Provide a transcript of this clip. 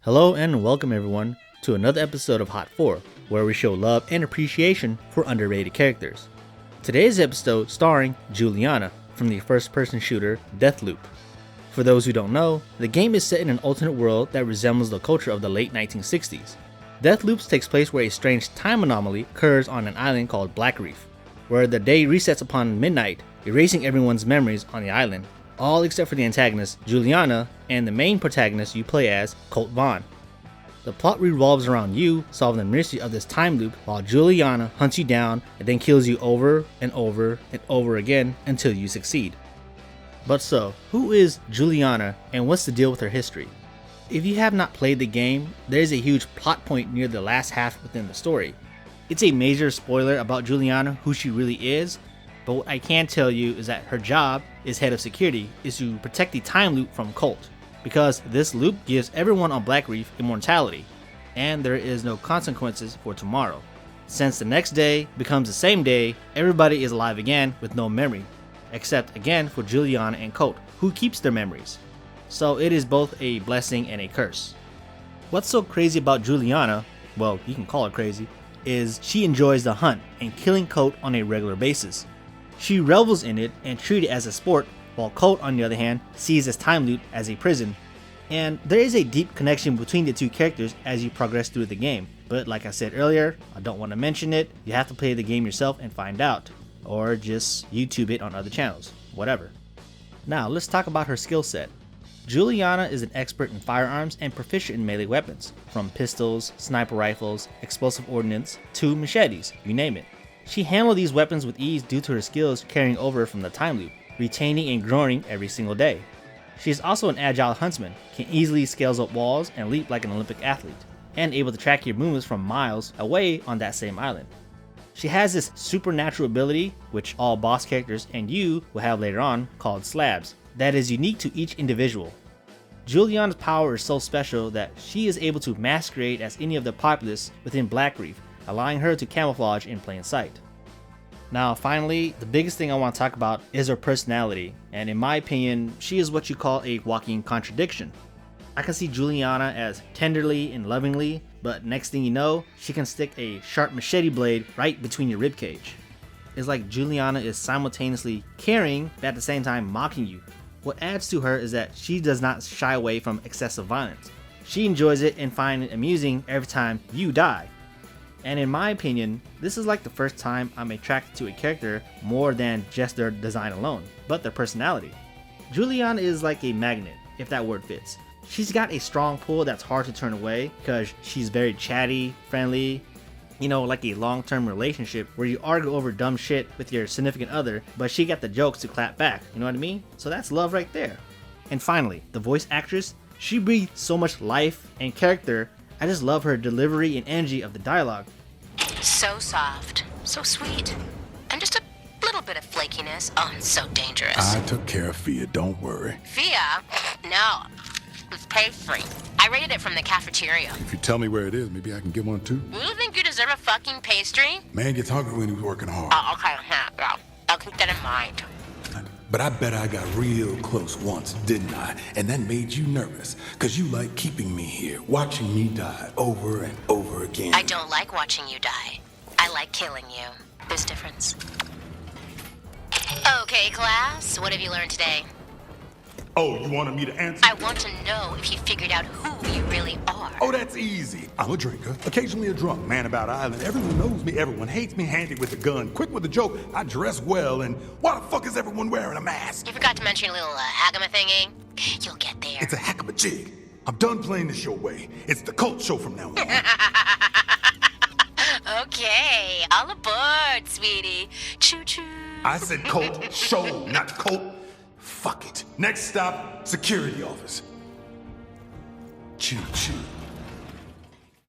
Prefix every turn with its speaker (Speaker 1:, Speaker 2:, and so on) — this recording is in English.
Speaker 1: Hello and welcome everyone to another episode of Hot 4, where we show love and appreciation for underrated characters. Today's episode starring Julianna from the first-person shooter Deathloop. For those who don't know, the game is set in an alternate world that resembles the culture of the late 1960s. Deathloop takes place where a strange time anomaly occurs on an island called Black Reef, where the day resets upon midnight, erasing everyone's memories on the island, all except for the antagonist, Julianna, and the main protagonist you play as, Colt Vaughn. The plot revolves around you solving the mystery of this time loop while Julianna hunts you down and then kills you over and over and over again until you succeed. But so, who is Julianna and what's the deal with her history? If you have not played the game, there is a huge plot point near the last half within the story. It's a major spoiler about Julianna, who she really is, but what I can tell you is that her job as head of security is to protect the time loop from Colt, because this loop gives everyone on Black Reef immortality, and there is no consequences for tomorrow. Since the next day becomes the same day, everybody is alive again with no memory, except again for Julianna and Colt, who keeps their memories. So it is both a blessing and a curse. What's so crazy about Julianna, well, you can call her crazy, is she enjoys the hunt and killing Colt on a regular basis. She revels in it and treats it as a sport, while Colt, on the other hand, sees this time loop as a prison. And there is a deep connection between the two characters as you progress through the game, but like I said earlier, I don't want to mention it. You have to play the game yourself and find out, or just YouTube it on other channels, whatever. Now let's talk about her skill set. Julianna is an expert in firearms and proficient in melee weapons, from pistols, sniper rifles, explosive ordnance, to machetes, you name it. She handled these weapons with ease due to her skills carrying over from the time loop, retaining and growing every single day. She is also an agile huntsman, can easily scale up walls and leap like an Olympic athlete, and able to track your movements from miles away on that same island. She has this supernatural ability, which all boss characters and you will have later on, called slabs, that is unique to each individual. Julianna's power is so special that she is able to masquerade as any of the populace within Black Reef, allowing her to camouflage in plain sight. Now finally, the biggest thing I want to talk about is her personality, and in my opinion, she is what you call a walking contradiction. I can see Julianna as tenderly and lovingly, but next thing you know, she can stick a sharp machete blade right between your ribcage. It's like Julianna is simultaneously caring, but at the same time mocking you. What adds to her is that she does not shy away from excessive violence. She enjoys it and finds it amusing every time you die. And in my opinion, this is like the first time I'm attracted to a character more than just their design alone, but their personality. Julianna is like a magnet, if that word fits. She's got a strong pull that's hard to turn away because she's very chatty, friendly, like a long-term relationship where you argue over dumb shit with your significant other, but she got the jokes to clap back, you know what I mean? So that's love right there. And finally, the voice actress, she breathes so much life and character. I just love her delivery and energy of the dialogue.
Speaker 2: So soft, so sweet, and just a little bit of flakiness. Oh, it's so dangerous.
Speaker 3: I took care of Fia, don't worry.
Speaker 2: Fia? No, it's pastry. I raided it from the cafeteria.
Speaker 3: If you tell me where it is, maybe I can get one too.
Speaker 2: You think you deserve a fucking pastry?
Speaker 3: Man gets hungry when he's working hard.
Speaker 2: Oh, okay, yeah. I'll keep that in mind.
Speaker 3: But I bet I got real close once, didn't I? And that made you nervous, because you like keeping me here, watching me die over and over again.
Speaker 2: I don't like watching you die. I like killing you. There's a difference. Okay, class, what have you learned today?
Speaker 3: Oh, you wanted me to answer?
Speaker 2: I want to know if you figured out who you really are.
Speaker 3: Oh, that's easy. I'm a drinker, occasionally a drunk, man about island. Everyone knows me, everyone hates me, handy with a gun, quick with a joke. I dress well, and why the fuck is everyone wearing a mask?
Speaker 2: You forgot to mention your little Hagama thingy. You'll get there.
Speaker 3: It's a heck of a jig. I'm done playing this your way. It's the cult show from now on.
Speaker 2: Okay, all aboard, sweetie. Choo-choo.
Speaker 3: I said cult show, not cult. Fuck it. Next stop, security office. Choo-choo.